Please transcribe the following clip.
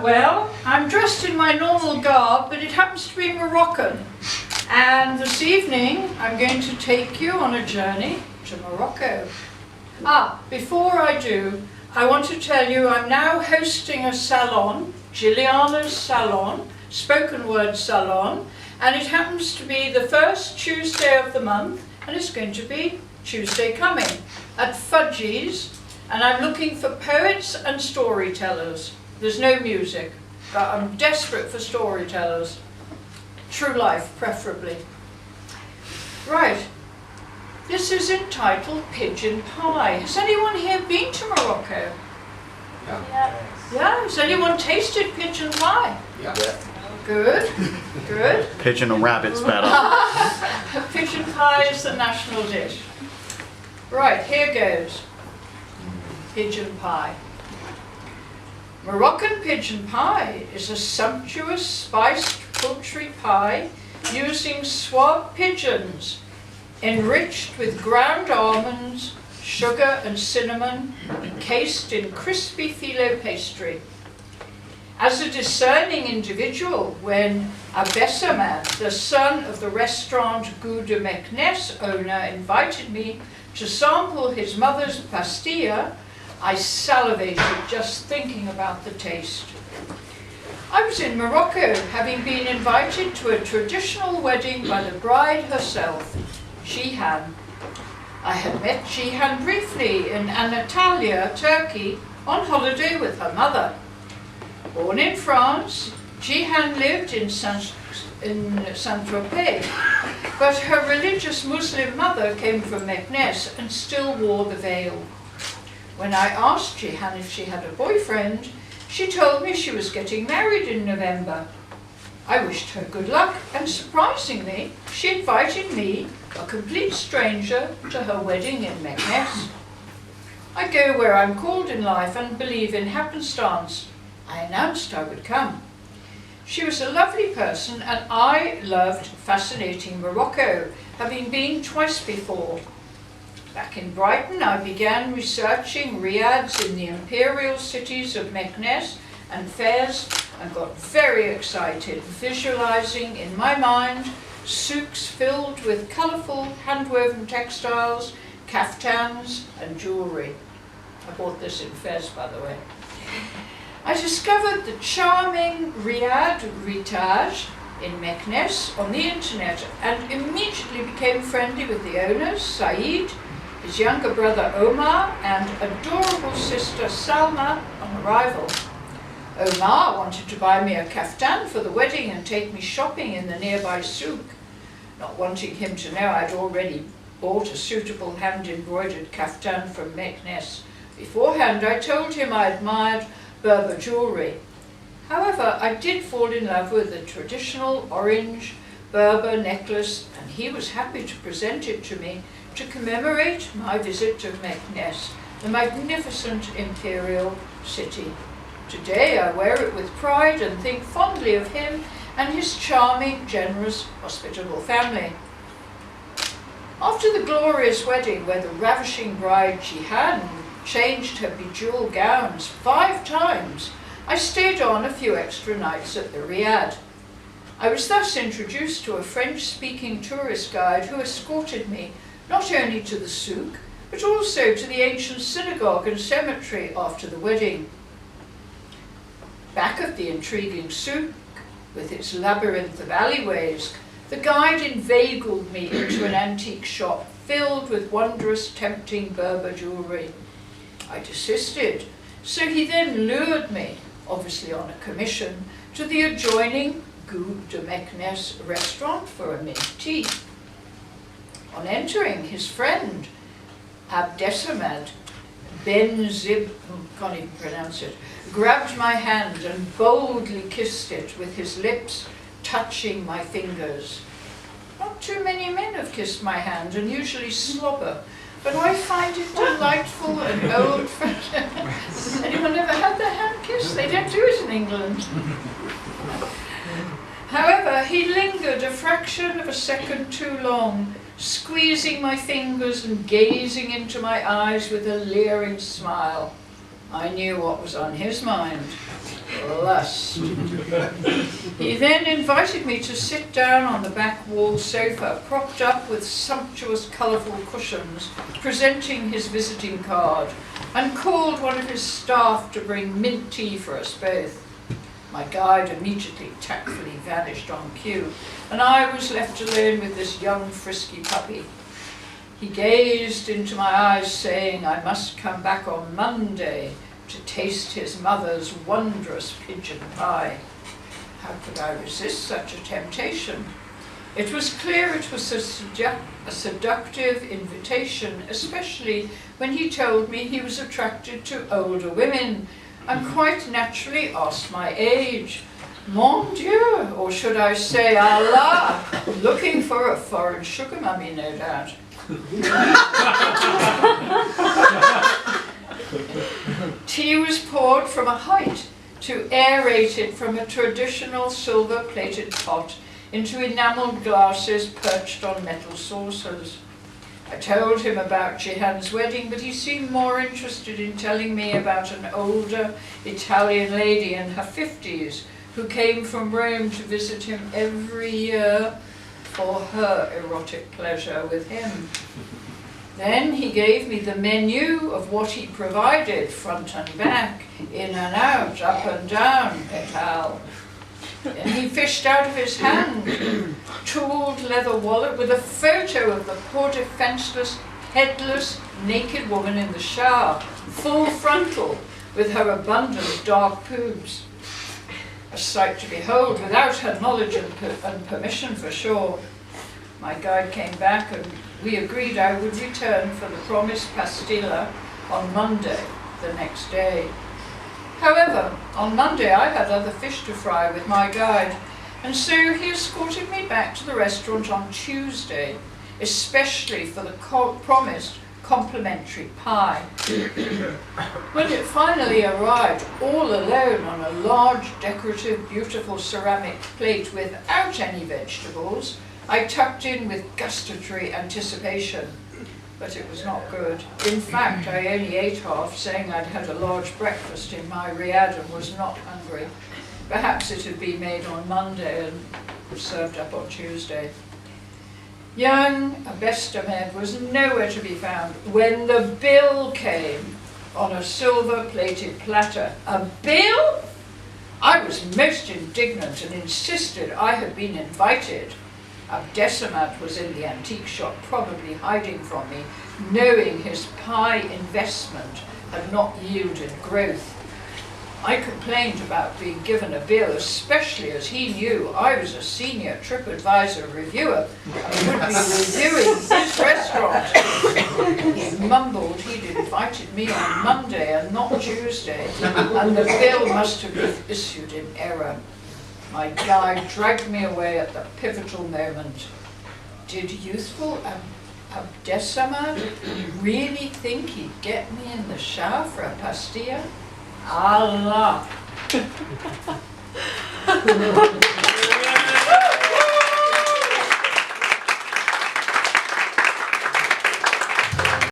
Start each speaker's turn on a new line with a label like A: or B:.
A: Well, I'm dressed in my normal garb, but it happens to be Moroccan. And this evening, I'm going to take you on a journey to Morocco. Before I do, I want to tell you I'm now hosting a salon, Jilliana's Salon, spoken word salon, and it happens to be the first Tuesday of the month, and it's going to be Tuesday coming, at Fudgies, and I'm looking for poets and storytellers. There's no music, but I'm desperate for storytellers. True life, preferably. Right, this is entitled Pigeon Pie. Has anyone here been to Morocco?
B: Yeah.
A: Yeah, has anyone tasted pigeon pie?
B: Yeah.
A: Good, good.
C: Pigeon or rabbit's better.
A: Pigeon pie is the national dish. Right, here goes. Pigeon pie. Moroccan pigeon pie is a sumptuous spiced poultry pie using swab pigeons, enriched with ground almonds, sugar and cinnamon, encased in crispy filo pastry. As a discerning individual, when Abessaman, the son of the restaurant Goût de Meknes owner, invited me to sample his mother's pastilla, I salivated just thinking about the taste. I was in Morocco, having been invited to a traditional wedding by the bride herself, Cihan. I had met Cihan briefly in Antalya, Turkey, on holiday with her mother. Born in France, Cihan lived in Saint-Tropez, but her religious Muslim mother came from Meknes and still wore the veil. When I asked Cihan if she had a boyfriend, she told me she was getting married in November. I wished her good luck, and surprisingly, she invited me, a complete stranger, to her wedding in Meknes. I go where I'm called in life and believe in happenstance. I announced I would come. She was a lovely person, and I loved fascinating Morocco, having been twice before. Back in Brighton, I began researching riads in the imperial cities of Meknes and Fez, and got very excited, visualizing in my mind souks filled with colourful hand-woven textiles, kaftans and jewellery. I bought this in Fez, by the way. I discovered the charming Riad Ritage in Meknes on the internet and immediately became friendly with the owners, Saeed, his younger brother Omar, and adorable sister Salma on arrival. Omar wanted to buy me a kaftan for the wedding and take me shopping in the nearby souk. Not wanting him to know I'd already bought a suitable hand-embroidered kaftan from Meknes beforehand, I told him I admired Berber jewellery. However, I did fall in love with the traditional orange Berber necklace, and he was happy to present it to me to commemorate my visit to Meknes, the magnificent imperial city. Today I wear it with pride and think fondly of him and his charming, generous, hospitable family. After the glorious wedding, where the ravishing bride Cihan changed her bejeweled gowns 5 times, I stayed on a few extra nights at the riad. I was thus introduced to a French-speaking tourist guide who escorted me not only to the souk, but also to the ancient synagogue and cemetery after the wedding. Back of the intriguing souk, with its labyrinth of alleyways, the guide inveigled me into an antique shop filled with wondrous, tempting Berber jewellery. I desisted, so he then lured me, obviously on a commission, to the adjoining Goût de Meknes restaurant for a mint tea. On entering, his friend, Abdesamad Ben Zib, can't even pronounce it, grabbed my hand and boldly kissed it with his lips touching my fingers. Not too many men have kissed my hand and usually slobber, but I find it delightful and old-fashioned. Anyone ever had their hand kissed? They don't do it in England. However, he lingered a fraction of a second too long, squeezing my fingers and gazing into my eyes with a leering smile. I knew what was on his mind. Oh lust. He then invited me to sit down on the back wall sofa, propped up with sumptuous colourful cushions, presenting his visiting card, and called one of his staff to bring mint tea for us both. My guide immediately tactfully vanished on cue, and I was left alone with this young frisky puppy. He gazed into my eyes, saying I must come back on Monday to taste his mother's wondrous pigeon pie. How could I resist such a temptation? It was clear it was a seductive invitation, especially when he told me he was attracted to older women, and quite naturally asked my age. Mon Dieu, or should I say Allah, looking for a foreign sugar mummy, no doubt. Tea was poured from a height to aerate it from a traditional silver-plated pot into enamelled glasses perched on metal saucers. I told him about Jihan's wedding, but he seemed more interested in telling me about an older Italian lady in her 50s who came from Rome to visit him every year for her erotic pleasure with him. Then he gave me the menu of what he provided, front and back, in and out, up and down, et al. And he fished out of his hand a tooled leather wallet with a photo of the poor defenceless, headless, naked woman in the shower, full frontal, with her abundant dark pubes. A sight to behold, without her knowledge and permission for sure. My guide came back and we agreed I would return for the promised pastilla on Monday, the next day. However, on Monday I had other fish to fry with my guide, and so he escorted me back to the restaurant on Tuesday, especially for the promised complimentary pie. When it finally arrived, all alone on a large, decorative, beautiful ceramic plate without any vegetables, I tucked in with gustatory anticipation, but it was not good. In fact, I only ate half, saying I'd had a large breakfast in my riad and was not hungry. Perhaps it had been made on Monday and served up on Tuesday. Young Abestamed was nowhere to be found when the bill came on a silver-plated platter. A bill? I was most indignant and insisted I had been invited. Abdesamat was in the antique shop, probably hiding from me, knowing his pie investment had not yielded growth. I complained about being given a bill, especially as he knew I was a senior TripAdvisor reviewer and would be reviewing his restaurant. He mumbled he'd invited me on Monday and not Tuesday, and the bill must have been issued in error. My guide dragged me away at the pivotal moment. Did youthful Abdesamad really think he'd get me in the shower for a pastilla? Allah!